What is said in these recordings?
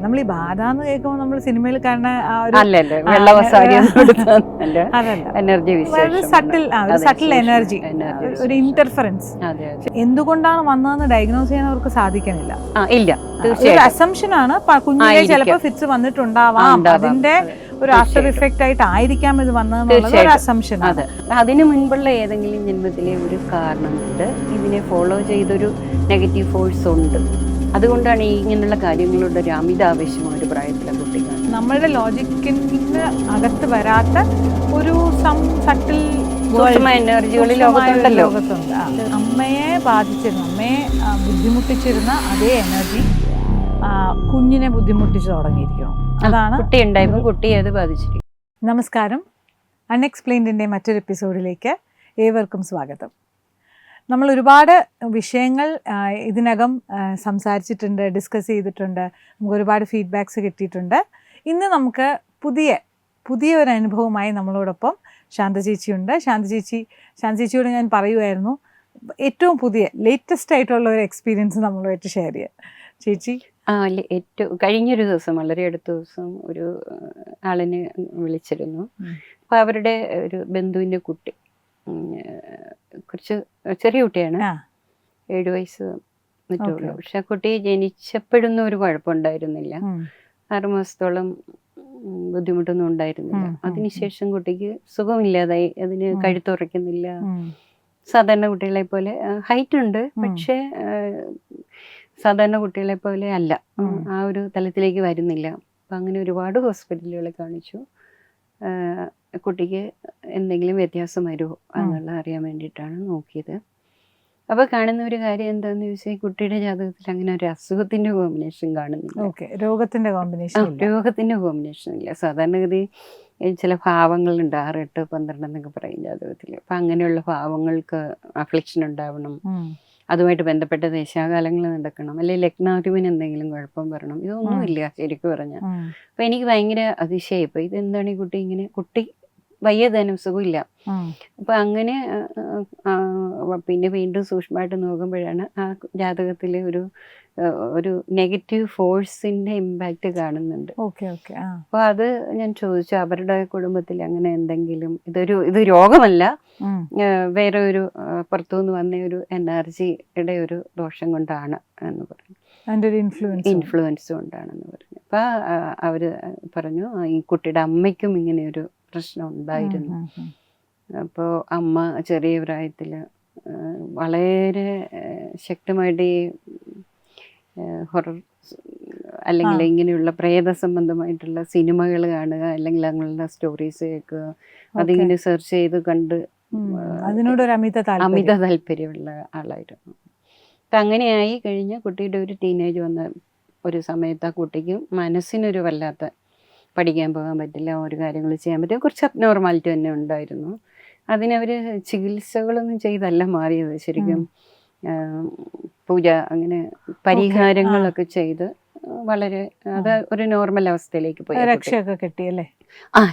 നമ്മൾ ഈ ബാധ എന്ന് കേൾക്കുമ്പോൾ നമ്മൾ സിനിമയിൽ കാണുന്ന സട്ടിൽ എനർജി, ഒരു ഇന്റർഫറൻസ് എന്തുകൊണ്ടാണ് വന്നതെന്ന് ഡയഗ്നോസ് ചെയ്യാൻ അവർക്ക് സാധിക്കണില്ല. ഒരു അസംഷൻ ആണ്, കുഞ്ഞിലെ ചിലപ്പോൾ ഫിറ്റ്സ് വന്നിട്ടുണ്ടാവാം, അതിന്റെ ഒരു ആഫ്റ്റർ ഇഫക്റ്റ് ആയിട്ട് ആയിരിക്കാം ഇത് വന്നതെന്നുള്ളത് ഒരു അസംഷൻ ആണ്. അതിനു മുൻപുള്ള ഏതെങ്കിലും ജന്മത്തിലെ ഒരു കാരണം കൊണ്ട് ഇതിനെ ഫോളോ ചെയ്തൊരു നെഗറ്റീവ് ഫോഴ്സ് ഉണ്ട്. അതുകൊണ്ടാണ് ഇങ്ങനെയുള്ള കാര്യങ്ങളുടെ ഒരു അമിതാവേശം ഒരു പ്രായത്തിലെ കുട്ടികൾ. നമ്മളുടെ ലോജിക്കിന് അകത്ത് വരാത്ത ഒരു സട്ടിൽ എനർജികൾ ലോകത്തുണ്ടല്ലോ. അമ്മയെ ബാധിച്ചിരുന്ന, അമ്മയെ ബുദ്ധിമുട്ടിച്ചിരുന്ന അതേ എനർജി കുഞ്ഞിനെ ബുദ്ധിമുട്ടിച്ച് തുടങ്ങിയിരിക്കണം. അതാണ് കുട്ടി ഉണ്ടായപ്പോൾ കുട്ടിയെ അത് ബാധിച്ചിരിക്കും. നമസ്കാരം, അൺഎക്സ്പ്ലെയിൻഡിൻ്റെ മറ്റൊരു എപ്പിസോഡിലേക്ക് ഏവർക്കും സ്വാഗതം. നമ്മൾ ഒരുപാട് വിഷയങ്ങൾ ഇതിനകം സംസാരിച്ചിട്ടുണ്ട്, ഡിസ്കസ് ചെയ്തിട്ടുണ്ട്, നമുക്ക് ഒരുപാട് ഫീഡ്ബാക്ക്സ് കിട്ടിയിട്ടുണ്ട്. ഇന്ന് നമുക്ക് പുതിയ ഒരു അനുഭവമായി നമ്മളോടൊപ്പം ശാന്ത ചേച്ചിയുണ്ട്. ശാന്ത ചേച്ചിയോട് ഞാൻ പറയുമായിരുന്നു ഏറ്റവും ലേറ്റസ്റ്റ് ആയിട്ടുള്ള ഒരു എക്സ്പീരിയൻസ് നമ്മളുമായിട്ട് ഷെയർ ചെയ്യാം. ചേച്ചി, കഴിഞ്ഞൊരു ദിവസം, വളരെ അടുത്ത ദിവസം ഒരു ആളിനെ വിളിച്ചിരുന്നു. അപ്പോൾ അവരുടെ ഒരു ബന്ധുവിൻ്റെ കുട്ടി, കുറച്ച് ചെറിയ കുട്ടിയാണ്, 7 വയസ്സ് മറ്റുള്ളൂ. പക്ഷെ ആ കുട്ടി ജനിച്ചപ്പോഴൊന്നും ഒരു കുഴപ്പമുണ്ടായിരുന്നില്ല, 6 മാസത്തോളം ബുദ്ധിമുട്ടൊന്നും ഉണ്ടായിരുന്നില്ല. അതിനുശേഷം കുട്ടിക്ക് സുഖമില്ലാതായി, അതിന് കഴുത്തുറയ്ക്കുന്നില്ല. സാധാരണ കുട്ടികളെ പോലെ ഹൈറ്റ് ഉണ്ട്, പക്ഷേ സാധാരണ കുട്ടികളെ പോലെ അല്ല, ആ ഒരു തലത്തിലേക്ക് വരുന്നില്ല. അപ്പം അങ്ങനെ ഒരുപാട് ഹോസ്പിറ്റലുകളെ കാണിച്ചു. കുട്ടിക്ക് എന്തെങ്കിലും വ്യത്യാസം വരുമോ എന്നുള്ളത് അറിയാൻ വേണ്ടിയിട്ടാണ് നോക്കിയത്. അപ്പോൾ കാണുന്ന ഒരു കാര്യം എന്താണെന്ന് ചോദിച്ചാൽ, കുട്ടിയുടെ ജാതകത്തിൽ അങ്ങനെ ഒരു അസുഖത്തിൻ്റെ കോമ്പിനേഷൻ കാണുന്നില്ല. രോഗത്തിൻ്റെ കോമ്പിനേഷൻ ഇല്ല. സാധാരണഗതി ചില ഭാവങ്ങളുണ്ട്, 6, 8, 12 എന്നൊക്കെ പറയും ജാതകത്തിൽ. അപ്പം അങ്ങനെയുള്ള ഭാവങ്ങൾക്ക് അഫ്ലിക്ഷൻ ഉണ്ടാവണം, അതുമായിട്ട് ബന്ധപ്പെട്ട ദേശാകാലങ്ങൾ നടക്കണം, അല്ലെങ്കിൽ ലഗ്നാധിപന് എന്തെങ്കിലും കുഴപ്പം വരണം, ഇതൊന്നുമില്ല ശരിക്കും പറഞ്ഞാൽ. അപ്പം എനിക്ക് ഭയങ്കര അതിശയം, ഇപ്പം ഇതെന്താണ് ഈ കുട്ടി ഇങ്ങനെ, കുട്ടി വയ്യതനും സുഖമില്ല. അപ്പം അങ്ങനെ പിന്നെ വീണ്ടും സൂക്ഷ്മമായിട്ട് നോക്കുമ്പോഴാണ് ആ ജാതകത്തിൽ ഒരു നെഗറ്റീവ് ഫോഴ്സിന്റെ ഇമ്പാക്റ്റ് കാണുന്നുണ്ട്. അപ്പോൾ അത് ഞാൻ ചോദിച്ചു, അവരുടെ കുടുംബത്തിൽ അങ്ങനെ എന്തെങ്കിലും, ഇത് രോഗമല്ല, വേറെ ഒരു പുറത്തുനിന്ന് വന്ന ഒരു എനർജിയുടെ ഒരു ദോഷം കൊണ്ടാണ് എന്ന് പറഞ്ഞു, ഇൻഫ്ലുവൻസ് കൊണ്ടാണെന്ന് പറഞ്ഞു. അപ്പോൾ അവർ പറഞ്ഞു ഈ കുട്ടിയുടെ അമ്മയ്ക്കും ഇങ്ങനെ ഒരു പ്രശ്നം ഉണ്ടായിരുന്നു. അപ്പോൾ അമ്മ ചെറിയ പ്രായത്തിൽ വളരെ ശക്തമായിട്ട് ഈ ഹൊറർ അല്ലെങ്കിൽ ഇങ്ങനെയുള്ള പ്രേത സംബന്ധമായിട്ടുള്ള സിനിമകൾ കാണുക, അല്ലെങ്കിൽ അങ്ങനെയുള്ള സ്റ്റോറീസ് കേൾക്കുക, അതിങ്ങനെ സെർച്ച് ചെയ്ത് കണ്ട് അതിനോടൊരു അമിത താല്പര്യമുള്ള ആളായിരുന്നു. അപ്പം അങ്ങനെയായി കഴിഞ്ഞ് കുട്ടിയുടെ ഒരു ടീനേജ് വന്ന ഒരു സമയത്ത് ആ കുട്ടിക്ക് മനസ്സിനൊരു വല്ലാത്ത, പഠിക്കാൻ പോകാൻ പറ്റില്ല, ഒരു കാര്യങ്ങൾ ചെയ്യാൻ പറ്റില്ല, കുറച്ച് അബ്നോർമാലിറ്റി തന്നെ ഉണ്ടായിരുന്നു. അതിനവർ ചികിത്സകളൊന്നും ചെയ്തല്ല മാറിയത്, ശരിക്കും പൂജ അങ്ങനെ പരിഹാരങ്ങളൊക്കെ ചെയ്ത് വളരെ അത് ഒരു നോർമൽ അവസ്ഥയിലേക്ക് പോയി. രക്ഷയൊക്കെ കിട്ടിയല്ലേ?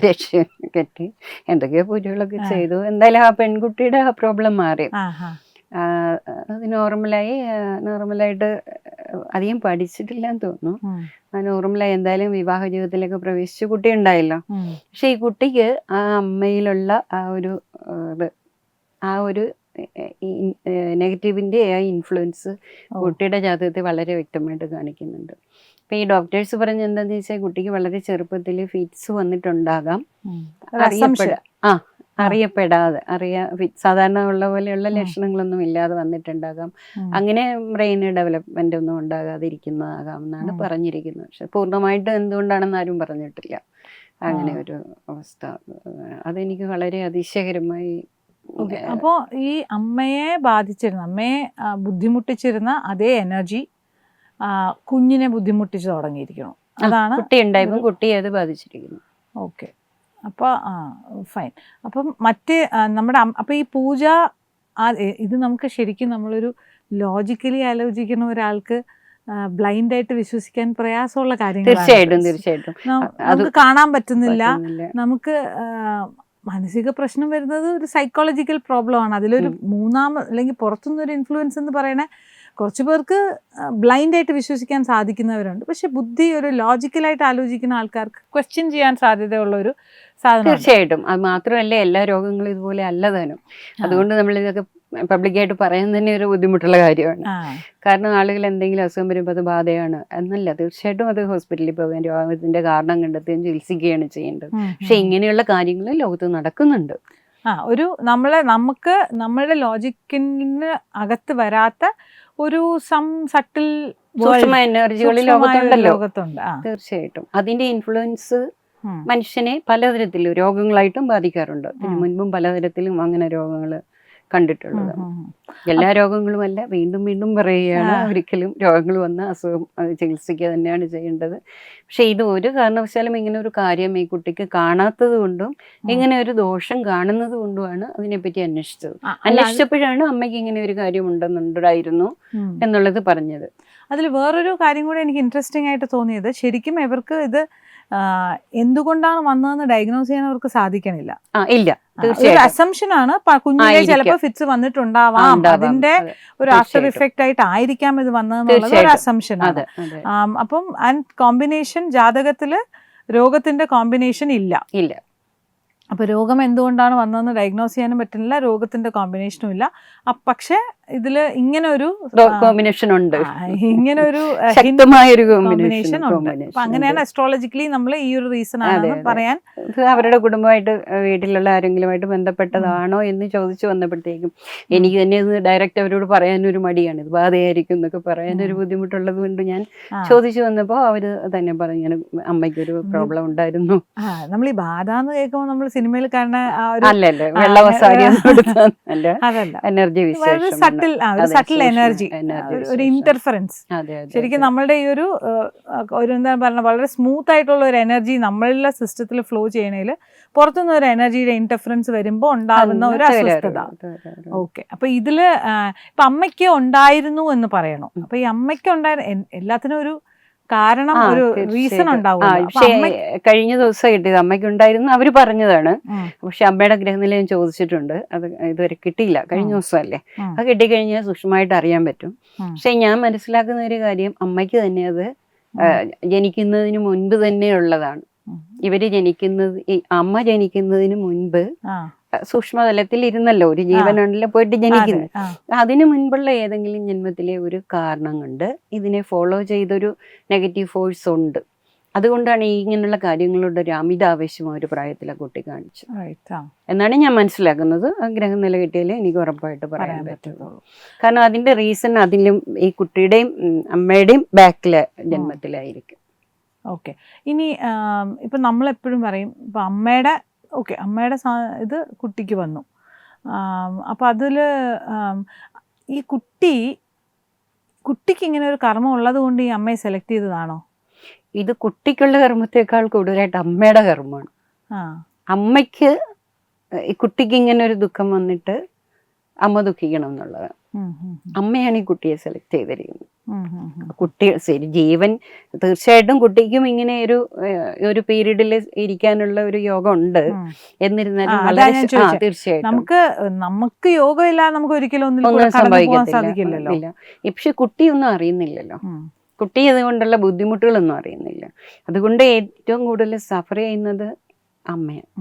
രക്ഷ കെട്ടി എന്തൊക്കെയോ പൂജകളൊക്കെ ചെയ്തു. എന്തായാലും ആ പെൺകുട്ടിയുടെ ആ പ്രോബ്ലം മാറി, അത് നോർമലായിട്ട് അധികം പഠിച്ചിട്ടില്ലെന്ന് തോന്നുന്നു. നോർമലായി എന്തായാലും വിവാഹ ജീവിതത്തിലേക്ക് പ്രവേശിച്ചു, കുട്ടി ഉണ്ടായല്ലോ. പക്ഷെ ഈ കുട്ടിക്ക് ആ അമ്മയിലുള്ള ആ ഒരു നെഗറ്റീവിൻ്റെ ആ ഇൻഫ്ലുവൻസ് കുട്ടിയുടെ ജാതകത്തെ വളരെ വ്യക്തമായിട്ട് കാണിക്കുന്നുണ്ട്. അപ്പം ഈ ഡോക്ടേഴ്സ് പറഞ്ഞ എന്താണെന്ന് വെച്ചാൽ, കുട്ടിക്ക് വളരെ ചെറുപ്പത്തിൽ ഫിറ്റ്സ് വന്നിട്ടുണ്ടാകാം, അറിയപ്പെടാതെ സാധാരണ ഉള്ള പോലെയുള്ള ലക്ഷണങ്ങളൊന്നും ഇല്ലാതെ വന്നിട്ടുണ്ടാകാം, അങ്ങനെ ബ്രെയിൻ ഡെവലപ്മെന്റ് ഒന്നും ഉണ്ടാകാതിരിക്കുന്നതാകാം എന്നാണ് പറഞ്ഞിരിക്കുന്നത്. പക്ഷെ പൂർണ്ണമായിട്ട് എന്തുകൊണ്ടാണെന്ന് ആരും പറഞ്ഞിട്ടില്ല അങ്ങനെ ഒരു അവസ്ഥ. അതെനിക്ക് വളരെ അതിശയകരമായി. അപ്പോൾ ഈ അമ്മയെ ബുദ്ധിമുട്ടിച്ചിരുന്ന അതേ എനർജി കുഞ്ഞിനെ ബുദ്ധിമുട്ടിച്ച് തുടങ്ങിയിരിക്കണം. അതാണ് കുട്ടി ഉണ്ടായപ്പോൾ കുട്ടിയെ അത് ബാധിച്ചിരിക്കുന്നു. ഓക്കെ, അപ്പോൾ ഫൈൻ. അപ്പം അപ്പോൾ ഈ പൂജ, ഇത് നമുക്ക് ശരിക്കും നമ്മളൊരു ലോജിക്കലി ആലോചിക്കുന്ന ഒരാൾക്ക് ബ്ലൈൻഡായിട്ട് വിശ്വസിക്കാൻ പ്രയാസമുള്ള കാര്യങ്ങളാണ്. തീർച്ചയായിട്ടും നമുക്ക് കാണാൻ പറ്റുന്നില്ല. നമുക്ക് മാനസിക പ്രശ്നം വരുന്നത് ഒരു സൈക്കോളജിക്കൽ പ്രോബ്ലം ആണ്. അതിലൊരു അല്ലെങ്കിൽ പുറത്തുനിന്നൊരു ഇൻഫ്ലുവൻസ് എന്ന് പറയണ കുറച്ച് പേർക്ക് ബ്ലൈൻഡ് ആയിട്ട് വിശ്വസിക്കാൻ സാധിക്കുന്നവരുണ്ട്. പക്ഷെ ബുദ്ധി ഒരു ലോജിക്കലായിട്ട് ആലോചിക്കുന്ന ആൾക്കാർക്ക് ക്വസ്റ്റ്യൻ ചെയ്യാൻ സാധ്യതയുള്ള ഒരു സാധനം. തീർച്ചയായിട്ടും. അത് മാത്രമല്ല എല്ലാ രോഗങ്ങളും ഇതുപോലെ അല്ല താനും. അതുകൊണ്ട് നമ്മൾ ഇതൊക്കെ പബ്ലിക്കായിട്ട് പറയാൻ തന്നെ ഒരു ബുദ്ധിമുട്ടുള്ള കാര്യമാണ്. കാരണം ആളുകൾ എന്തെങ്കിലും അസുഖം വരുമ്പോൾ അത് ബാധയാണ് എന്നല്ല, തീർച്ചയായിട്ടും അത് ഹോസ്പിറ്റലിൽ പോകാൻ രോഗത്തിന്റെ കാരണം കണ്ടെത്തുകയും ചികിത്സിക്കുകയാണ് ചെയ്യേണ്ടത്. പക്ഷെ ഇങ്ങനെയുള്ള കാര്യങ്ങൾ ലോകത്ത് നടക്കുന്നുണ്ട്. ഒരു നമുക്ക് നമ്മളുടെ ലോജിക്കിന് അകത്ത് വരാത്ത ഒരു സട്ടിൽ സൂക്ഷ്മ എനർജികൾ ലോകത്തുണ്ടല്ലോ. ലോകത്തുണ്ട്. തീർച്ചയായിട്ടും അതിന്റെ ഇൻഫ്ലുവൻസ് മനുഷ്യനെ പലതരത്തിലും രോഗങ്ങളായിട്ടും ബാധിക്കാറുണ്ട്. ഇതിനു മുൻപും പലതരത്തിലും അങ്ങനെ രോഗങ്ങൾ കണ്ടിട്ടുള്ളത്. എല്ലാ രോഗങ്ങളും അല്ല, വീണ്ടും വീണ്ടും പറയുകയാണ്, ഒരിക്കലും രോഗങ്ങൾ വന്ന അസുഖം അത് ചികിത്സിക്കുക തന്നെയാണ് ചെയ്യേണ്ടത്. പക്ഷെ ഇത് ഒരു കാരണവശാലും ഇങ്ങനെ ഒരു കാര്യം ഈ കുട്ടിക്ക് കാണാത്തത് കൊണ്ടും ഇങ്ങനെ ഒരു ദോഷം കാണുന്നത് കൊണ്ടുമാണ് അതിനെപ്പറ്റി അന്വേഷിച്ചപ്പോഴാണ് അമ്മയ്ക്ക് ഇങ്ങനെ ഒരു കാര്യം ഉണ്ടായിരുന്നു എന്നുള്ളത് പറഞ്ഞത്. അതിൽ വേറൊരു കാര്യം കൂടെ എനിക്ക് ഇൻട്രസ്റ്റിംഗ് ആയിട്ട് തോന്നിയത്, ശരിക്കും ഇവർക്ക് ഇത് എന്തുകൊണ്ടാണ് വന്നതെന്ന് ഡയഗ്നോസ് ചെയ്യാൻ അവർക്ക് സാധിക്കണില്ല. ഇല്ല, ഒരു അസംഷൻ ആണ്. കുഞ്ഞിലെ ചിലപ്പോൾ ഫിറ്റ്സ് വന്നിട്ടുണ്ടാവാം, അതിന്റെ ഒരു ആഫ്റ്റർ ഇഫക്റ്റ് ആയിട്ട് ആയിരിക്കാം ഇത് വന്നതെന്നുള്ളത് ഒരു അസംഷൻ ആണ്. അപ്പം കോമ്പിനേഷൻ ജാതകത്തില് രോഗത്തിന്റെ കോമ്പിനേഷൻ ഇല്ല. അപ്പൊ രോഗം എന്തുകൊണ്ടാണ് വന്നതെന്ന് ഡയഗ്നോസ് ചെയ്യാനും പറ്റുന്നില്ല, രോഗത്തിന്റെ കോമ്പിനേഷനും ഇല്ല. പക്ഷെ ഇതില് ഇങ്ങനെ ഒരു കോമ്പിനേഷൻ ഉണ്ട്, ഇങ്ങനെ ഒരു കോമ്പിനേഷൻ ഉണ്ട്. അപ്പൊ അങ്ങനെയാണ് അസ്ട്രോളജിക്കലി നമ്മൾ ഈ ഒരു റീസൺ ആണെന്ന് പറയാൻ. അവരുടെ കുടുംബമായിട്ട് വീട്ടിലുള്ള ആരെങ്കിലുമായിട്ട് ബന്ധപ്പെട്ടതാണോ എന്ന് ചോദിച്ചു വന്നപ്പോഴത്തേക്കും എനിക്ക് തന്നെ ഇത് ഡയറക്റ്റ് അവരോട് പറയാനൊരു മടിയാണ്, ഇത് ബാധയായിരിക്കും എന്നൊക്കെ പറയാനൊരു ബുദ്ധിമുട്ടുള്ളത് കൊണ്ട് ഞാൻ ചോദിച്ചു വന്നപ്പോ അവര് തന്നെ പറഞ്ഞു ഇങ്ങനെ അമ്മയ്ക്കൊരു പ്രോബ്ലം ഉണ്ടായിരുന്നു. നമ്മൾ ഈ ബാധ എന്ന് കേൾക്കുമ്പോൾ നമ്മൾ സിനിമയിൽ കാണുന്ന എനർജി സട്ടിൽ എനർജി, ഒരു ഇന്റർഫറൻസ്. ശരിക്കും നമ്മളുടെ ഈ ഒരു എന്താ പറയുക, വളരെ സ്മൂത്ത് ആയിട്ടുള്ള ഒരു എനർജി നമ്മളുടെ സിസ്റ്റത്തിൽ ഫ്ലോ ചെയ്യണേല് പുറത്തുനിന്ന് ഒരു എനർജിയുടെ ഇന്റർഫറൻസ് വരുമ്പോൾ ഉണ്ടാകുന്ന ഒരു അസ്വസ്ഥത. ഓക്കെ, അപ്പൊ ഇതില് ഇപ്പൊ അമ്മയ്ക്ക് ഉണ്ടായിരുന്നു എന്ന് പറയണു. അപ്പൊ ഈ അമ്മയ്ക്ക് എല്ലാത്തിനും ഒരു കാരണം, ഒരു റീസൺ ഉണ്ടാവും. പക്ഷേ കഴിഞ്ഞ ദിവസം കിട്ടിയത് അമ്മയ്ക്ക് ഉണ്ടായിരുന്നു അവര് പറഞ്ഞതാണ്. പക്ഷെ അമ്മയുടെ ഗ്രഹനില ഞാൻ ചോദിച്ചിട്ടുണ്ട്, അത് ഇതുവരെ കിട്ടിയില്ല. കഴിഞ്ഞ ദിവസമല്ലേ, അത് കിട്ടിക്കഴിഞ്ഞാൽ സൂക്ഷ്മമായിട്ട് അറിയാൻ പറ്റും. പക്ഷെ ഞാൻ മനസ്സിലാക്കുന്ന ഒരു കാര്യം, അമ്മയ്ക്ക് തന്നെ അത് ജനിക്കുന്നതിന് മുൻപ് തന്നെ ഉള്ളതാണ്. അമ്മ ജനിക്കുന്നതിന് മുൻപ് സൂക്ഷ്മതലത്തിൽ ഇരുന്നല്ലോ, ഒരു ജീവനാണല്ലോ പോയിട്ട് ജനിക്കുന്നത്. അതിനു മുൻപുള്ള ഏതെങ്കിലും ജന്മത്തിലെ ഒരു കാരണം കൊണ്ട് ഇതിനെ ഫോളോ ചെയ്തൊരു നെഗറ്റീവ് ഫോഴ്സ് ഉണ്ട്. അതുകൊണ്ടാണ് ഇങ്ങനെയുള്ള കാര്യങ്ങളുടെ ഒരു അമിതാവേശം ഒരു പ്രായത്തിലെ കുട്ടി കാണിച്ചു എന്നാണ് ഞാൻ മനസ്സിലാക്കുന്നത്. ആ ഗ്രഹനില കിട്ടിയാലേ എനിക്ക് ഉറപ്പായിട്ട് പറയാൻ പറ്റുള്ളൂ. കാരണം അതിന്റെ റീസൺ അതിലും ഈ കുട്ടിയുടെയും അമ്മയുടെയും ബാക്കിലെ ജന്മത്തിലായിരിക്കും. ഓക്കെ, ഇനി ഇപ്പം നമ്മളെപ്പോഴും പറയും ഇപ്പം അമ്മയുടെ ഇത് കുട്ടിക്ക് വന്നു. അപ്പം അതിൽ ഈ കുട്ടിക്ക് ഇങ്ങനെ ഒരു കർമ്മം ഉള്ളത് കൊണ്ട് ഈ അമ്മയെ സെലക്ട് ചെയ്തതാണോ? ഇത് കുട്ടിക്കുള്ള കർമ്മത്തെക്കാൾ കൂടുതലായിട്ട് അമ്മയുടെ കർമ്മമാണ്. അമ്മയ്ക്ക് ഈ കുട്ടിക്ക് ഇങ്ങനെ ഒരു ദുഃഖം വന്നിട്ട് അമ്മ ദുഃഖിക്കണം എന്നുള്ളത്. അമ്മയാണ് ഈ കുട്ടിയെ സെലക്ട് ചെയ്തിരിക്കുന്നത്. കുട്ടി ശരി ജീവൻ തീർച്ചയായിട്ടും കുട്ടിക്കും ഇങ്ങനെ ഒരു പീരീഡിൽ ഇരിക്കാനുള്ള ഒരു യോഗം ഉണ്ട്. എന്നിരുന്നാലും തീർച്ചയായിട്ടും നമുക്ക് യോഗമില്ല, നമുക്ക് ഒരിക്കലും ഒന്നും സംഭവിക്കത്തില്ല. പക്ഷെ കുട്ടിയൊന്നും അറിയുന്നില്ലല്ലോ, കുട്ടി അതുകൊണ്ടുള്ള ബുദ്ധിമുട്ടുകളൊന്നും അറിയുന്നില്ല. അതുകൊണ്ട് ഏറ്റവും കൂടുതൽ സഫർ ചെയ്യുന്നത് അമ്മയാണ്.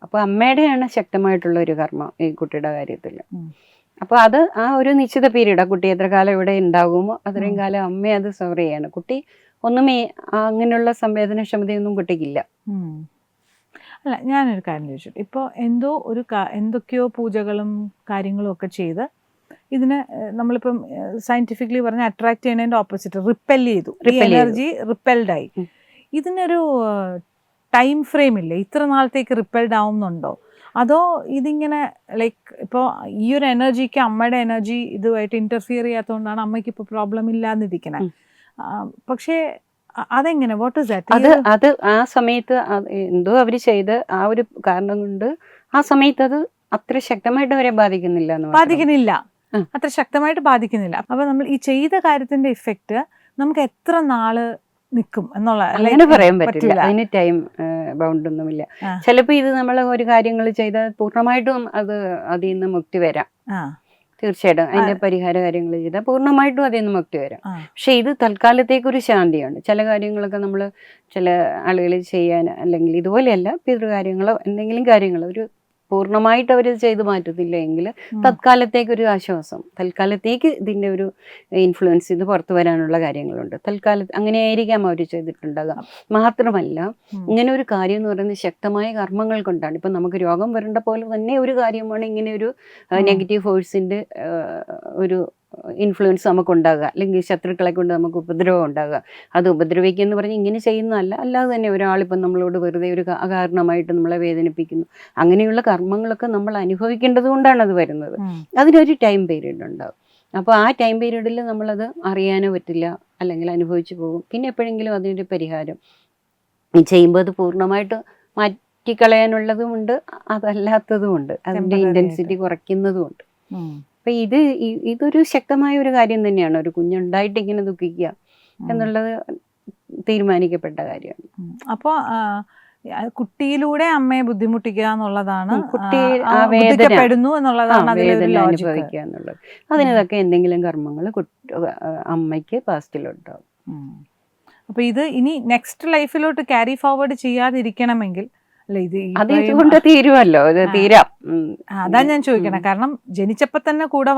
അപ്പൊ അമ്മയുടെയാണ് ശക്തമായിട്ടുള്ള ഒരു കർമ്മം ഈ കുട്ടിയുടെ കാര്യത്തിൽ. അപ്പൊ അത് ആ ഒരു നിശ്ചിത പീരീഡ്, ആ കുട്ടി എത്ര കാലം ഇവിടെ ഉണ്ടാകുമോ അത്രയും കാലം അമ്മ അത് സഫർ ചെയ്യാണ്. കുട്ടി ഒന്നുമേ അങ്ങനെയുള്ള സംവേദനക്ഷമതയൊന്നും കുട്ടിക്കില്ല. അല്ല, ഞാനൊരു കാര്യം ചോദിച്ചു. ഇപ്പോൾ എന്തൊക്കെയോ പൂജകളും കാര്യങ്ങളും ഒക്കെ ചെയ്ത് ഇതിന് നമ്മളിപ്പം സയന്റിഫിക്കലി പറഞ്ഞ അട്രാക്ട് ചെയ്യുന്നതിന്റെ ഓപ്പോസിറ്റ് റിപ്പൽ ചെയ്തു, എനർജി റിപ്പൽഡായി. ഇതിനൊരു ടൈം ഫ്രെയിം ഇല്ലേ, ഇത്ര നാളത്തേക്ക് റിപ്പൽഡ് ആവുന്നുണ്ടോ? അതോ ഇതിങ്ങനെ ലൈക്ക് ഇപ്പോൾ ഈ ഒരു എനർജിക്ക് അമ്മയുടെ എനർജി ഇതുമായിട്ട് ഇന്റർഫിയർ ചെയ്യാത്തതുകൊണ്ടാണ് അമ്മയ്ക്ക് ഇപ്പോൾ പ്രോബ്ലം ഇല്ലാന്നിരിക്കണേ? പക്ഷേ അതെങ്ങനെ, വാട്ട് ഇസ് ദാറ്റ്? അത് ആ സമയത്ത് എന്തോ അവർ ചെയ്ത് ആ ഒരു കാരണം കൊണ്ട് ആ സമയത്ത് അത് അത്ര ശക്തമായിട്ട് അവരെ ബാധിക്കുന്നില്ല, അത്ര ശക്തമായിട്ട് ബാധിക്കുന്നില്ല. അപ്പൊ നമ്മൾ ഈ ചെയ്ത കാര്യത്തിന്റെ ഇഫക്റ്റ് നമുക്ക് എത്ര നാള് നിൽക്കും എന്നുള്ള അങ്ങനെ പറയാൻ പറ്റില്ല. അതിന് ടൈം ബൗണ്ട് ഒന്നുമില്ല. ചിലപ്പോ ഇത് നമ്മൾ ഒരു കാര്യങ്ങൾ ചെയ്താൽ പൂർണ്ണമായിട്ടും അതിൽ നിന്ന് മുക്തി വരാം, തീർച്ചയായിട്ടും അതിന്റെ പരിഹാര കാര്യങ്ങൾ ചെയ്താൽ പൂർണ്ണമായിട്ടും അതിൽ നിന്ന് മുക്തി വരാം. പക്ഷെ ഇത് തൽക്കാലത്തേക്കൊരു ശാന്തിയാണ്. ചില കാര്യങ്ങളൊക്കെ നമ്മൾ ചില ആളുകൾ ചെയ്യാൻ, അല്ലെങ്കിൽ ഇതുപോലെയല്ല പിതൃകാര്യങ്ങളോ എന്തെങ്കിലും കാര്യങ്ങളോ ഒരു പൂർണ്ണമായിട്ട് അവർ ചെയ്ത് മാറ്റത്തില്ല എങ്കിൽ തൽക്കാലത്തേക്കൊരു ആശ്വാസം, തൽക്കാലത്തേക്ക് ഇതിന്റെ ഒരു ഇൻഫ്ലുവൻസ് ഇത് പുറത്തു വരാനുള്ള കാര്യങ്ങളുണ്ട്. തൽക്കാലത്ത് അങ്ങനെയായിരിക്കാം അവർ ചെയ്തിട്ടുണ്ടാകുക. മാത്രമല്ല ഇങ്ങനെ ഒരു കാര്യം എന്ന് പറയുന്നത് ശക്തമായ കർമ്മങ്ങൾ കൊണ്ടാണ്. ഇപ്പം നമുക്ക് രോഗം വരേണ്ട പോലെ തന്നെ ഒരു കാര്യമാണ് ഇങ്ങനെ ഒരു നെഗറ്റീവ് ഫോഴ്സിന്റെ ഒരു ഇൻഫ്ലുവൻസ് നമുക്ക് ഉണ്ടാകുക, അല്ലെങ്കിൽ ശത്രുക്കളെ കൊണ്ട് നമുക്ക് ഉപദ്രവം ഉണ്ടാകുക. അത് ഉപദ്രവിക്കുക എന്ന് പറഞ്ഞാൽ ഇങ്ങനെ ചെയ്യുന്നതല്ല, അല്ലാതെ തന്നെ ഒരാളിപ്പം നമ്മളോട് വെറുതെ ഒരു അകാരണമായിട്ട് നമ്മളെ വേദനിപ്പിക്കുന്നു. അങ്ങനെയുള്ള കർമ്മങ്ങളൊക്കെ നമ്മൾ അനുഭവിക്കേണ്ടത് കൊണ്ടാണ് അത് വരുന്നത്. അതിനൊരു ടൈം പീരീഡ് ഉണ്ടാകും. അപ്പോൾ ആ ടൈം പീരീഡിൽ നമ്മളത് അറിയാനോ പറ്റില്ല, അല്ലെങ്കിൽ അനുഭവിച്ചു പോകും. പിന്നെ എപ്പോഴെങ്കിലും അതിൻ്റെ പരിഹാരം ചെയ്യുമ്പോൾ അത് പൂർണ്ണമായിട്ട് മാറ്റിക്കളയാനുള്ളതുമുണ്ട്, അതല്ലാത്തതുമുണ്ട്, അതിൻ്റെ ഇൻറ്റൻസിറ്റി കുറയ്ക്കുന്നതുമുണ്ട്. അപ്പൊ ഇതൊരു ശക്തമായ ഒരു കാര്യം തന്നെയാണ്. ഒരു കുഞ്ഞുണ്ടായിട്ട് ഇങ്ങനെ ദുഃഖിക്കുക എന്നുള്ളത് തീരുമാനിക്കപ്പെട്ട കാര്യമാണ്. അപ്പോൾ കുട്ടിയിലൂടെ അമ്മയെ ബുദ്ധിമുട്ടിക്കുക എന്നുള്ളതാണ്, കുട്ടി അനുഭവിക്കുക എന്നുള്ളത്. അതിനൊക്കെ എന്തെങ്കിലും കർമ്മങ്ങൾ അമ്മയ്ക്ക് പാസ്റ്റിലുണ്ടാവും. അപ്പൊ ഇത് ഇനി നെക്സ്റ്റ് ലൈഫിലോട്ട് ക്യാരി ഫോർവേഡ് ചെയ്യാതിരിക്കണമെങ്കിൽ അതുകൊണ്ട് തീരുമല്ലോ, തീരാം. അതാ ഞാൻ ചോദിക്കണേ. കാരണം ജനിച്ചപ്പോ തന്നെ കൂടെ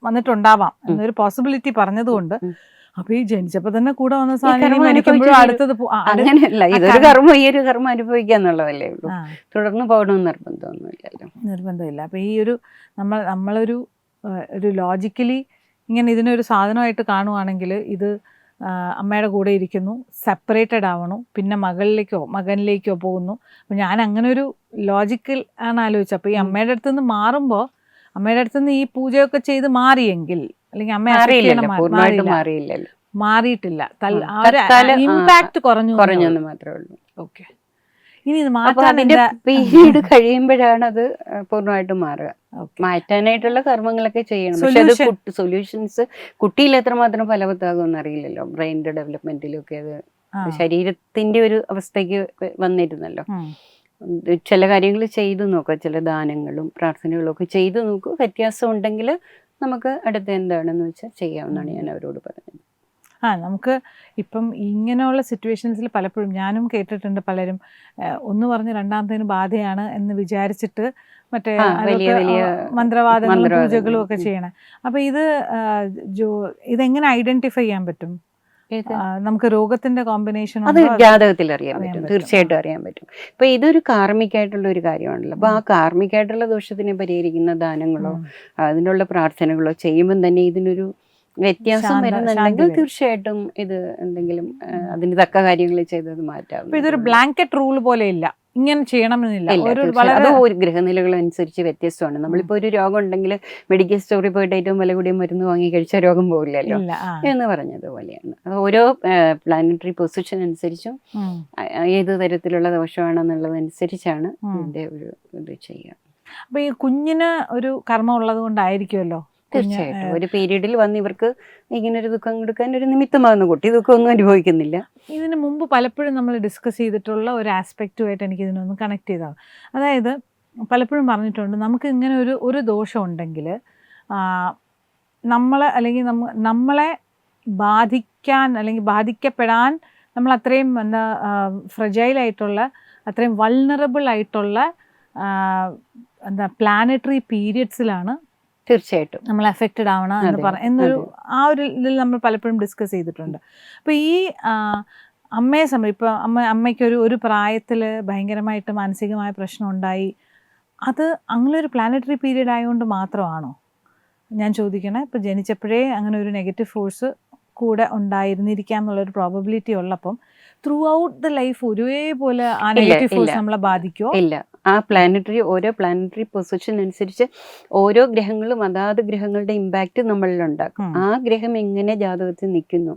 വന്നിട്ടുണ്ടാവാം എന്നൊരു പോസിബിലിറ്റി പറഞ്ഞതുകൊണ്ട്, അപ്പൊ ഈ ജനിച്ചപ്പോ തന്നെ കൂടെ വന്ന സാധനം അടുത്തത് അങ്ങനെയല്ല, ഇതൊരു കർമ്മം ഈ ഒരു കർമ്മം അനുഭവിക്കുക എന്നുള്ളതല്ലേ ഉള്ളൂ. തുടർന്ന് പോകണമെന്ന് നിർബന്ധമൊന്നുമില്ലല്ലോ, നിർബന്ധമില്ല. അപ്പൊ ഈ ഒരു നമ്മളൊരു ലോജിക്കലി ഇങ്ങനെ ഇതിനൊരു സാധനമായിട്ട് കാണുവാണെങ്കിൽ ഇത് അമ്മയുടെ കൂടെ ഇരിക്കുന്നു, സെപ്പറേറ്റഡ് ആവണു, പിന്നെ മകനിലേക്കോ പോകുന്നു. അപ്പം ഞാൻ അങ്ങനെ ഒരു ലോജിക്കൽ ആണ് ആലോചിച്ചത്. അപ്പോൾ ഈ അമ്മയുടെ അടുത്ത് നിന്ന് മാറുമ്പോൾ, അമ്മയുടെ അടുത്ത് നിന്ന് ഈ പൂജയൊക്കെ ചെയ്ത് മാറിയെങ്കിൽ, അല്ലെങ്കിൽ അമ്മ മാറിയിട്ടില്ല, ഇമ്പാക്ട് കുറഞ്ഞു മാത്രമേ ഉള്ളൂ. ഓക്കെ, ഇനി ഇത് മാറ്റാൻ പീരീഡ് കഴിയുമ്പോഴാണ് അത് പൂർണ്ണമായിട്ടും മാറുക. മാറ്റാനായിട്ടുള്ള കർമ്മങ്ങളൊക്കെ ചെയ്യണം. പക്ഷെ അത് സൊല്യൂഷൻസ് കുട്ടിയിൽ എത്രമാത്രം ഫലവത്താകുമെന്ന് അറിയില്ലല്ലോ. ബ്രെയിനിന്റെ ഡെവലപ്മെന്റിലൊക്കെ അത് ശരീരത്തിന്റെ ഒരു അവസ്ഥയ്ക്ക് വന്നിരുന്നല്ലോ. ചില കാര്യങ്ങൾ ചെയ്തു നോക്കുക, ചില ദാനങ്ങളും പ്രാർത്ഥനകളും ഒക്കെ ചെയ്തു നോക്കുക. വ്യത്യാസം ഉണ്ടെങ്കിൽ നമുക്ക് അടുത്ത എന്താണെന്ന് വെച്ചാൽ ചെയ്യാമെന്നാണ് ഞാൻ അവരോട് പറഞ്ഞത്. നമുക്ക് ഇപ്പം ഇങ്ങനെയുള്ള സിറ്റുവേഷൻസിൽ പലപ്പോഴും ഞാനും കേട്ടിട്ടുണ്ട്, പലരും ഒന്ന് പറഞ്ഞ് രണ്ടാമത്തേന് ബാധയാണ് എന്ന് വിചാരിച്ചിട്ട് മറ്റേ മന്ത്രവാദങ്ങളും പൂജകളും ഒക്കെ ചെയ്യണം. അപ്പൊ ഇതെങ്ങനെ ഐഡന്റിഫൈ ചെയ്യാൻ പറ്റും? നമുക്ക് രോഗത്തിന്റെ കോമ്പിനേഷൻ അത് ജാതകത്തിൽ അറിയാൻ പറ്റും, തീർച്ചയായിട്ടും അറിയാൻ പറ്റും. ഇപ്പൊ ഇതൊരു കാർമികമായിട്ടുള്ള ഒരു കാര്യമാണല്ലോ. അപ്പൊ ആ കാർമികമായിട്ടുള്ള ദോഷത്തിനെ പരിഹരിക്കുന്ന ദാനങ്ങളോ അതിനുള്ള പ്രാർത്ഥനകളോ ചെയ്യുമ്പോൾ തന്നെ ഇതിനൊരു വ്യത്യാസം വരുന്നുണ്ടെങ്കിൽ തീർച്ചയായിട്ടും ഇത് എന്തെങ്കിലും അതിന് തക്ക കാര്യങ്ങൾ ചെയ്തത് മാറ്റാം. ഇതൊരു ബ്ലാങ്കറ്റ് റൂൾ പോലെ ഇല്ല, ഇങ്ങനെ ചെയ്യണമെന്നില്ല. അത് ഒരു ഗ്രഹനിലകൾ അനുസരിച്ച് വ്യത്യസ്തമാണ്. നമ്മളിപ്പോ ഒരു രോഗം ഉണ്ടെങ്കിൽ മെഡിക്കൽ സ്റ്റോറിൽ പോയിട്ട് ഏറ്റവും വില കൂടിയ മരുന്ന് വാങ്ങി കഴിച്ചാൽ രോഗം പോകില്ലല്ലോ എന്ന് പറഞ്ഞതുപോലെയാണ്. അത് ഓരോ പ്ലാനറ്ററി പൊസിഷൻ അനുസരിച്ചും ഏത് തരത്തിലുള്ള ദോഷമാണെന്നുള്ളതനുസരിച്ചാണ് ഇതിന്റെ ഒരു ഇത് ചെയ്യുക. അപ്പൊ ഈ കുഞ്ഞിന് ഒരു കർമ്മം ഉള്ളത് കൊണ്ടായിരിക്കുമല്ലോ തീർച്ചയായിട്ടും ഒരു പീരീഡിൽ വന്ന് ഇവർക്ക് ഇങ്ങനെ ഒരു ദുഃഖം കൊടുക്കാൻ ഒരു നിമിത്തമാകുന്നു. കുട്ടി ദുഃഖമൊന്നും അനുഭവിക്കുന്നില്ല. ഇതിന് മുമ്പ് പലപ്പോഴും നമ്മൾ ഡിസ്കസ് ചെയ്തിട്ടുള്ള ഒരു ആസ്പെക്റ്റുമായിട്ട് എനിക്ക് ഇതിനൊന്ന് കണക്ട് ചെയ്തതാണ്. അതായത് പലപ്പോഴും പറഞ്ഞിട്ടുണ്ട്, നമുക്ക് ഇങ്ങനെ ഒരു ദോഷം ഉണ്ടെങ്കിൽ നമ്മളെ ബാധിക്കാൻ അല്ലെങ്കിൽ ബാധിക്കപ്പെടാൻ നമ്മൾ അത്രയും ഫ്രജൈലായിട്ടുള്ള, അത്രയും വൾണറബിൾ ആയിട്ടുള്ള പ്ലാനറ്ററി പീരിയഡ്സിലാണ് തീർച്ചയായിട്ടും നമ്മൾ അഫക്റ്റഡ് ആവണം എന്നൊരു ഒരു ഇതിൽ നമ്മൾ പലപ്പോഴും ഡിസ്കസ് ചെയ്തിട്ടുണ്ട്. അപ്പോൾ ഈ അമ്മയെ ഇപ്പോൾ അമ്മയ്ക്ക് ഒരു പ്രായത്തിൽ ഭയങ്കരമായിട്ട് മാനസികമായ പ്രശ്നം ഉണ്ടായി, അത് അങ്ങനെ ഒരു പ്ലാനറ്ററി പീരീഡ് ആയതുകൊണ്ട് മാത്രമാണോ ഞാൻ ചോദിക്കണേ? ഇപ്പോൾ ജനിച്ചപ്പോഴേ അങ്ങനെ ഒരു നെഗറ്റീവ് ഫോഴ്സ് കൂടെ ഉണ്ടായിരുന്നിരിക്കാം എന്നുള്ളൊരു പ്രോബബിലിറ്റി ഉള്ളപ്പം ത്രൂ ഔട്ട് ദ ലൈഫ് ഒരേപോലെ ആ നെഗറ്റീവ് ഫോഴ്സ് നമ്മളെ ബാധിക്കുമോ? ഇല്ല. ആ ഓരോ പ്ലാനറ്ററി പൊസിഷൻ അനുസരിച്ച് ഓരോ ഗ്രഹങ്ങളും അതാത് ഗ്രഹങ്ങളുടെ ഇമ്പാക്റ്റ് നമ്മളിൽ ഉണ്ടാക്കും. ആ ഗ്രഹം എങ്ങനെ ജാതകത്തിൽ നിൽക്കുന്നു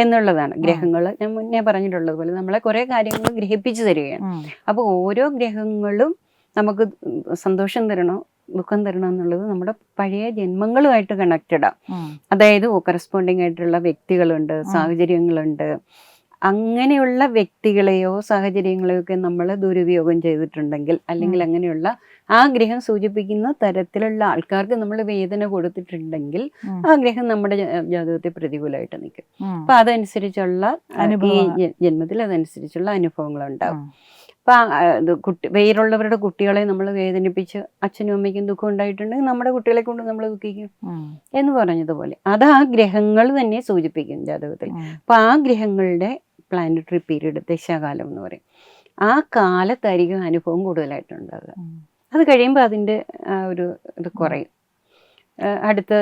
എന്നുള്ളതാണ്. ഗ്രഹങ്ങൾ ഞാൻ മുന്നേ പറഞ്ഞിട്ടുള്ളത് പോലെ നമ്മളെ കുറെ കാര്യങ്ങൾ ഗ്രഹിപ്പിച്ചു തരികയാണ്. അപ്പോൾ ഓരോ ഗ്രഹങ്ങളും നമുക്ക് സന്തോഷം തരണോ ദുഃഖം തരണം എന്നുള്ളത് നമ്മുടെ പഴയ ജന്മങ്ങളുമായിട്ട് കണക്റ്റഡാണ്. അതായത് കറസ്പോണ്ടിങ് ആയിട്ടുള്ള വ്യക്തികളുണ്ട്, സാഹചര്യങ്ങളുണ്ട്. അങ്ങനെയുള്ള വ്യക്തികളെയോ സാഹചര്യങ്ങളെയോ ഒക്കെ നമ്മൾ ദുരുപയോഗം ചെയ്തിട്ടുണ്ടെങ്കിൽ, അല്ലെങ്കിൽ അങ്ങനെയുള്ള ആ ഗ്രഹം സൂചിപ്പിക്കുന്ന തരത്തിലുള്ള ആൾക്കാർക്ക് നമ്മൾ വേദന കൊടുത്തിട്ടുണ്ടെങ്കിൽ ആ ഗ്രഹം നമ്മുടെ ജാതകത്തിൽ പ്രതികൂലമായിട്ട് നിൽക്കും. അപ്പൊ അതനുസരിച്ചുള്ള ഈ ജന്മത്തിൽ അതനുസരിച്ചുള്ള അനുഭവങ്ങൾ ഉണ്ടാവും. അപ്പൊ വേറുള്ളവരുടെ കുട്ടികളെ നമ്മൾ വേദനിപ്പിച്ച് അച്ഛനും അമ്മയ്ക്കും ദുഃഖം ഉണ്ടായിട്ടുണ്ടെങ്കിൽ നമ്മുടെ കുട്ടികളെ കൊണ്ട് നമ്മൾ ദുഃഖിക്കും എന്ന് പറഞ്ഞതുപോലെ അത് ആ ഗ്രഹങ്ങൾ തന്നെ സൂചിപ്പിക്കും ജാതകത്തിൽ. അപ്പൊ ആ ഗ്രഹങ്ങളുടെ പ്ലാനറ്ററി പീരീഡ്, ദശാകാലം എന്ന് പറയും, ആ കാലത്തായിരിക്കും അനുഭവം കൂടുതലായിട്ടുണ്ടാകുക. അത് കഴിയുമ്പോൾ അതിൻ്റെ ആ ഒരു ഇത് കുറയും. അടുത്ത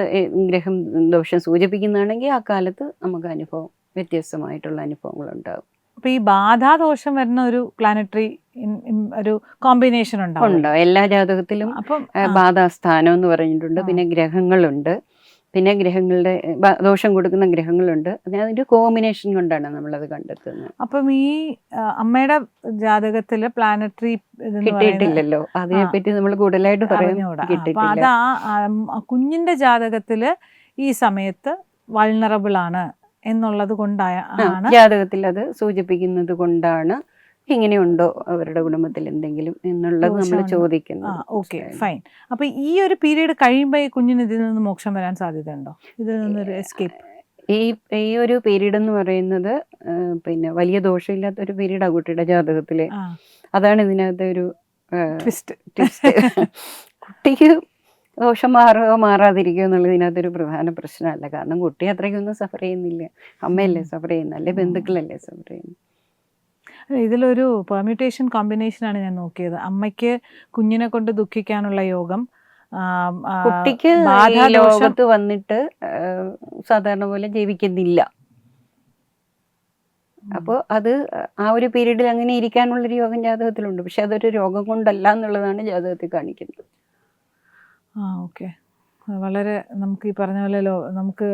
ഗ്രഹം ദോഷം സൂചിപ്പിക്കുന്നതാണെങ്കിൽ ആ കാലത്ത് നമുക്ക് അനുഭവം വ്യത്യസ്തമായിട്ടുള്ള അനുഭവങ്ങൾ ഉണ്ടാകും. അപ്പൊ ഈ ബാധാദോഷം വരുന്ന ഒരു പ്ലാനറ്ററി ഒരു കോമ്പിനേഷൻ ഉണ്ടോ? എല്ലാ ജാതകത്തിലും ബാധാസ്ഥാനം എന്ന് പറഞ്ഞിട്ടുണ്ട്. പിന്നെ ഗ്രഹങ്ങളുണ്ട്, പിന്നെ ഗ്രഹങ്ങളുടെ ദോഷം കൊടുക്കുന്ന ഗ്രഹങ്ങളുണ്ട്. അതിന്റെ കോമ്പിനേഷൻ കൊണ്ടാണ് നമ്മളത് കണ്ടെത്തുന്നത്. അപ്പം ഈ അമ്മയുടെ ജാതകത്തില് പ്ലാനറ്ററി കിട്ടിയിട്ടില്ലല്ലോ, അതിനെപ്പറ്റി നമ്മൾ കൂടുതലായിട്ട് പറയാൻ അപ്പൊ അത് ആ കുഞ്ഞിന്റെ ജാതകത്തില് ഈ സമയത്ത് വൾണറബിൾ ആണ് എന്നുള്ളത് കൊണ്ടാണ് ജാതകത്തിൽ അത് സൂചിപ്പിക്കുന്നത് കൊണ്ടാണ് ഇങ്ങനെയുണ്ടോ അവരുടെ കുടുംബത്തിൽ എന്തെങ്കിലും എന്നുള്ളത് നമ്മൾ ചോദിക്കുന്നത്. Okay, fine. അപ്പൊ ഈ ഒരു പീരീഡ് കഴിയുമ്പോൾ ഈ കുഞ്ഞിന് ഇതിൽ നിന്ന് മോക്ഷം വരാൻ സാധ്യതയുണ്ടോ? ഇതിൽ നിന്നൊരു എസ്കേപ്പ്? ഈ ഒരു പീരീഡ് എന്ന് പറയുന്നത് പിന്നെ വലിയ ദോഷമില്ലാത്ത ഒരു പീരീഡ് ആ കുട്ടിയുടെ ജാതകത്തില്. അതാണ് ഇതിനകത്ത് ഒരു ട്വിസ്റ്റ്. കുട്ടിക്ക് ദോഷം മാറുകയോ മാറാതിരിക്കുകയോ എന്നുള്ളത് ഇതിനകത്തൊരു പ്രധാന പ്രശ്നമല്ല. കാരണം കുട്ടി അത്രയ്ക്കൊന്നും സഫർ ചെയ്യുന്നില്ല. അമ്മയല്ലേ സഫർ ചെയ്യുന്നത്, അല്ലെ ബന്ധുക്കളല്ലേ സഫർ ചെയ്യുന്നത്. ഇതിലൊരു പെർമ്യൂട്ടേഷൻ കോമ്പിനേഷനാണ് ഞാൻ നോക്കിയത്. അമ്മയ്ക്ക് കുഞ്ഞിനെ കൊണ്ട് ദുഃഖിക്കാനുള്ള യോഗം, കുട്ടിക്ക് ലോകത്ത് വന്നിട്ട് സാധാരണ പോലെ ജീവിക്കുന്നില്ല. അപ്പോൾ അത് ആ ഒരു പീരീഡിൽ അങ്ങനെ ഇരിക്കാനുള്ളൊരു യോഗം ജാതകത്തിലുണ്ട്. പക്ഷെ അതൊരു രോഗം കൊണ്ടല്ല എന്നുള്ളതാണ് ജാതകത്തിൽ കാണിക്കുന്നത്. ഓക്കെ, വളരെ നമുക്ക് ഈ പറഞ്ഞ പോലെ നമുക്ക്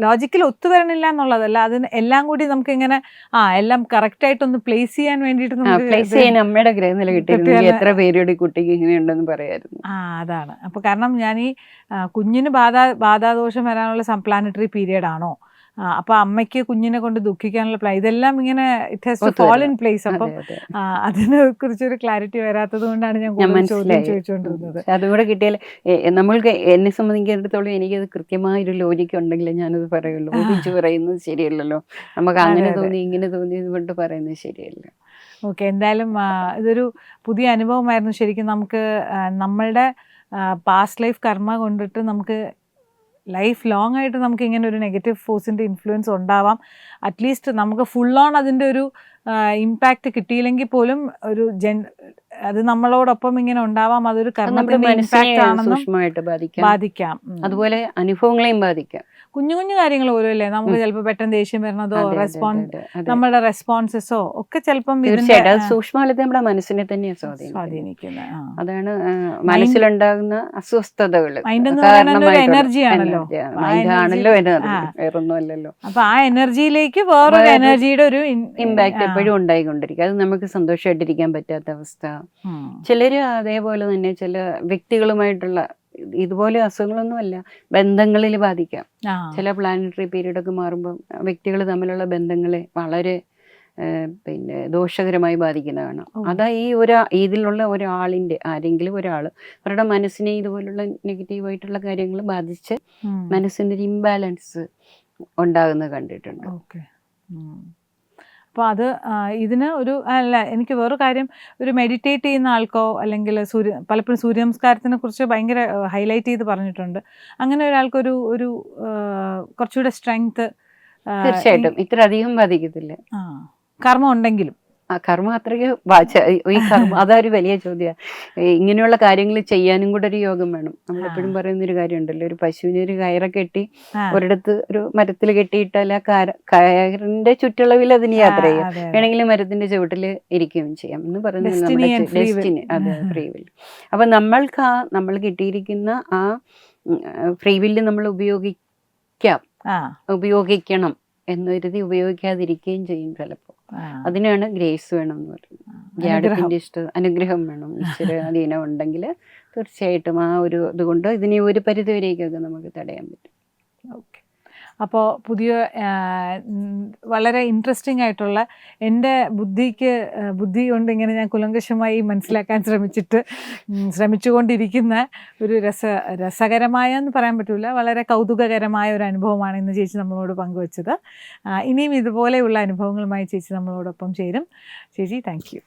ലോജിക്കൽ ഒത്തുവരണില്ല എന്നുള്ളതല്ല, അതിന് എല്ലാം കൂടി നമുക്ക് ഇങ്ങനെ എല്ലാം കറക്റ്റ് ആയിട്ടൊന്ന് പ്ലേസ് ചെയ്യാൻ വേണ്ടിയിട്ട് അമ്മയുടെ ഗ്രഹനില കിട്ടിയിരുന്നെങ്കിൽ എത്ര പേരുടെ കുട്ടിക്ക് ഇങ്ങനെയുണ്ടെന്ന് പറയായിരുന്നു. അതാണ്. അപ്പൊ കാരണം ഞാൻ ഈ കുഞ്ഞിന് ബാധാദോഷം വരാനുള്ള പ്ലാനറ്ററി പീരിയഡ് ആണോ, അപ്പൊ അമ്മയ്ക്ക് കുഞ്ഞിനെ കൊണ്ട് ദുഃഖിക്കാനുള്ള ഇതെല്ലാം ഇങ്ങനെ it has to fall in place. അപ്പം അതിനെ കുറിച്ചൊരു ക്ലാരിറ്റി വരാത്തത് കൊണ്ടാണ് ഞാൻ ചോദ്യം ചോദിച്ചുകൊണ്ടിരുന്നത്. അതുകൂടെ കിട്ടിയാൽ നമ്മൾക്ക് എന്നെ സംബന്ധിച്ചിടത്തോളം എനിക്കത് കൃത്യമായൊരു ലോജിക്ക് ഉണ്ടെങ്കിൽ ഞാനത് പറയുള്ളൂ. ഊഹിച്ചു പറയുന്നത് ശരിയല്ലല്ലോ, നമുക്ക് അങ്ങനെ തോന്നി ഇങ്ങനെ തോന്നി കൊണ്ട് പറയുന്നത് ശരിയല്ല. ഓക്കെ, എന്തായാലും ഇതൊരു പുതിയ അനുഭവമായിരുന്നു ശരിക്കും. നമുക്ക് നമ്മളുടെ പാസ്റ്റ് ലൈഫ് കർമ്മ കൊണ്ടിട്ട് നമുക്ക് ലൈഫ് ലോങ് ആയിട്ട് നമുക്ക് ഇങ്ങനെ ഒരു നെഗറ്റീവ് ഫോഴ്സിൻ്റെ ഇൻഫ്ലുവൻസ് ഉണ്ടാവാം. അറ്റ്ലീസ്റ്റ് നമുക്ക് ഫുൾ ഓൺ അതിൻ്റെ ഒരു ഇമ്പാക്റ്റ് കിട്ടിയില്ലെങ്കിൽ പോലും ഒരു അത് നമ്മളോടൊപ്പം ഇങ്ങനെ ഉണ്ടാവാം. അതൊരു കർമ്മത്തിന്റെ ഇമ്പാക്റ്റ് ആണെന്നും ബാധിക്കാം. അതുപോലെ അനുഭവങ്ങളെയും ബാധിക്കാം. കുഞ്ഞു കുഞ്ഞു കാര്യങ്ങൾ പോലും അല്ലേ, നമുക്ക് ചിലപ്പോൾ പെട്ടെന്ന് ദേഷ്യം വരുന്നതോ നമ്മുടെ റെസ്പോൺസസോ ഒക്കെ ചിലപ്പം സൂക്ഷ്മതലത്തെ നമ്മുടെ മനസ്സിനെ തന്നെ സ്വാധീനിക്കുന്നത്. അതാണ് മനസ്സിലുണ്ടാകുന്ന അസ്വസ്ഥതകൾ. എനർജിയാണല്ലോ, വേറൊന്നും അല്ലല്ലോ. അപ്പൊ ആ എനർജിയിലേക്ക് വേറൊരു എനർജിയുടെ ഒരു ഇമ്പാക്ട് എപ്പോഴും ഉണ്ടായിക്കൊണ്ടിരിക്കും. അത് നമുക്ക് സന്തോഷമായിട്ടിരിക്കാൻ പറ്റാത്ത അവസ്ഥ. ചിലര് അതേപോലെ തന്നെ ചില വ്യക്തികളുമായിട്ടുള്ള ഇതുപോലെ അസുഖങ്ങളൊന്നുമല്ല, ബന്ധങ്ങളിൽ ബാധിക്കാം. ചില പ്ലാനറ്ററി പീരീഡ് ഒക്കെ മാറുമ്പോൾ വ്യക്തികൾ തമ്മിലുള്ള ബന്ധങ്ങളെ വളരെ പിന്നെ ദോഷകരമായി ബാധിക്കുന്നതാണ്. അതാ ഇതിലുള്ള ഒരാളിന്റെ ആരെങ്കിലും ഒരാൾ അവരുടെ മനസ്സിനെ ഇതുപോലുള്ള നെഗറ്റീവായിട്ടുള്ള കാര്യങ്ങൾ ബാധിച്ച് മനസ്സിൻ്റെ ഒരു ഇംബാലൻസ് ഉണ്ടാകുന്നത് കണ്ടിട്ടുണ്ട്. അപ്പോൾ അത് ഇതിന് ഒരു എനിക്ക് വേറൊരു കാര്യം, ഒരു മെഡിറ്റേറ്റ് ചെയ്യുന്ന ആൾക്കോ അല്ലെങ്കിൽ പലപ്പോഴും സൂര്യ നമസ്കാരത്തിനെ കുറിച്ച് ഭയങ്കര ഹൈലൈറ്റ് ചെയ്ത് പറഞ്ഞിട്ടുണ്ട്. അങ്ങനെ ഒരാൾക്കൊരു കുറച്ചുകൂടെ സ്ട്രെങ്ത് തീർച്ചയായിട്ടും ഇത്ര അധികം ബാധിക്കത്തില്ല കർമ്മം ഉണ്ടെങ്കിലും. കർമ്മം അത്രയ്ക്ക് ഈ കർമ്മം അതൊരു വലിയ ചോദ്യമാണ്. ഇങ്ങനെയുള്ള കാര്യങ്ങൾ ചെയ്യാനും കൂടെ ഒരു യോഗം വേണം. നമ്മളെപ്പോഴും പറയുന്നൊരു കാര്യമുണ്ടല്ലോ, ഒരു പശുവിനെ ഒരു കയറൊക്കെ കെട്ടി ഒരിടത്ത് ഒരു മരത്തിൽ കെട്ടിയിട്ടാൽ ആ കയറിന്റെ ചുറ്റളവിൽ അതിന് യാത്ര ചെയ്യാം, വേണമെങ്കിൽ മരത്തിന്റെ ചുവട്ടിൽ ഇരിക്കുകയും ചെയ്യാം എന്ന് പറയുന്നത് നമ്മുടെ ഡെസ്റ്റിനി. അതെ, ഫ്രീ വിൽ. അപ്പൊ നമ്മൾ കിട്ടിയിരിക്കുന്ന ആ ഫ്രീ വില്ല് നമ്മൾ ഉപയോഗിക്കണം എന്ന് കരുതി ഉപയോഗിക്കാതിരിക്കുകയും ചെയ്യും ചിലപ്പോൾ. അതിനാണ് ഗ്രേസ് വേണം എന്ന് പറയുന്നത്. അനുഗ്രഹം വേണം. ഈശ്വരാധീനം ഉണ്ടെങ്കിൽ തീർച്ചയായിട്ടും ആ ഒരു ഇതുകൊണ്ട് ഇതിനെ ഒരു പരിധിവരെയൊക്കെ നമുക്ക് തടയാൻ പറ്റും. ഓക്കെ, അപ്പോൾ പുതിയ വളരെ ഇൻട്രസ്റ്റിംഗ് ആയിട്ടുള്ള എൻ്റെ ബുദ്ധി കൊണ്ട് ഇങ്ങനെ ഞാൻ കുലങ്കഷമായി മനസ്സിലാക്കാൻ ശ്രമിച്ചുകൊണ്ടിരിക്കുന്ന ഒരു രസകരമായ എന്ന് പറയാൻ പറ്റില്ല, വളരെ കൗതുകകരമായ ഒരു അനുഭവമാണ് ഇന്ന് ചേച്ചി നമ്മളോട് പങ്കുവച്ചത്. ഇനിയും ഇതുപോലെയുള്ള അനുഭവങ്ങളുമായി ചേച്ചി നമ്മളോടൊപ്പം ചേരും. ചേച്ചി, താങ്ക് യു.